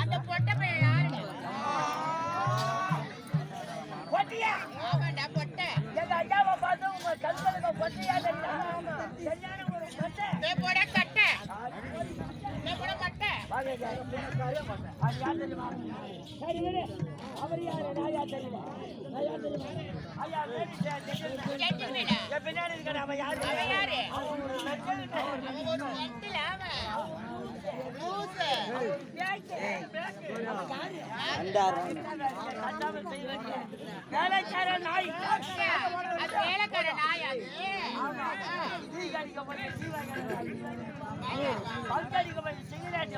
அந்த பொட்ட பையன் யாரு? பொட்டியா? ஆமாண்டா பொட்டை. எங்க ஐயாவை பார்த்து உங்க கண்களுக்கு பொட்டியா தெரியும். சரியான ஒரு பொட்டை. போட கட்டை. போட கட்டை. சரி விடு. அவர் யாரு? நான் யார் தெரியுமா? ஐயா பின்னாடி இருக்க அவன் யாரு? அவன் யாரு? அவன் ஒரு மெட்டில். வேலைக்கார நாய். வேலைக்கார நாய் அது. பல்கடிக்கப்பட்ட சிகரெட்